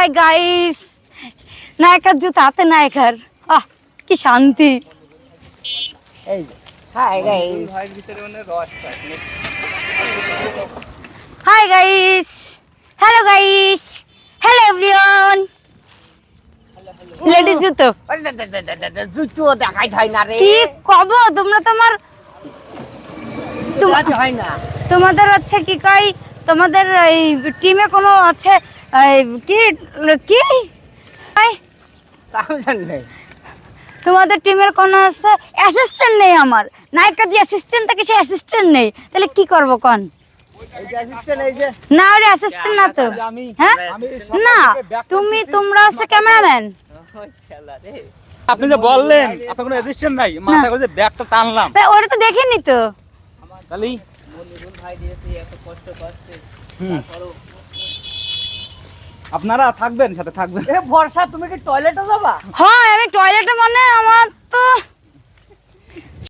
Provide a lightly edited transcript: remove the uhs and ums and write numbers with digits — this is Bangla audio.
হাই গাইস, নায়িকার জুতো হাতে নায়িকার, আহ কি শান্তি। এই হাই গাইস, ভাইয়ের ভিতরে মানে রস থাকে। Hi guys, hello guys, hello everyone. Ladies জুতো জুতো দেখাই হয় না রে, কি কব তোমরা? হয় না। তোমাদের হচ্ছে কি কই, তোমাদের এই টিমে কোনো আছে এই, কি কি এই, তাও জানি না। তোমাদের টিমের কোনো আছে অ্যাসিস্ট্যান্ট নেই? আমার নায়িকা যে অ্যাসিস্ট্যান্ট থাকে সে অ্যাসিস্ট্যান্ট নেই, তাহলে কি করব কোন? এই যে অ্যাসিস্ট্যান্ট, এই যে না ওর অ্যাসিস্ট্যান্ট না তো, হ্যাঁ না তোমরা হচ্ছে ক্যামেরাম্যান। খেলা রে। আপনি যে বললেন আপনার কোনো অ্যাসিস্ট্যান্ট নাই, মাথা করে যে ব্যাগটা টানলাম ওরা তো দেখিনি তো। তাহলেই মনিরুল ভাই দিয়েছে এত কষ্ট করছে, হুম। তারপরও আপনারা থাকবেন, সাথে থাকবেন। এ বর্ষা, তুমি কি টয়লেটে যাবা? হয় আমি টয়লেটে মানে আমার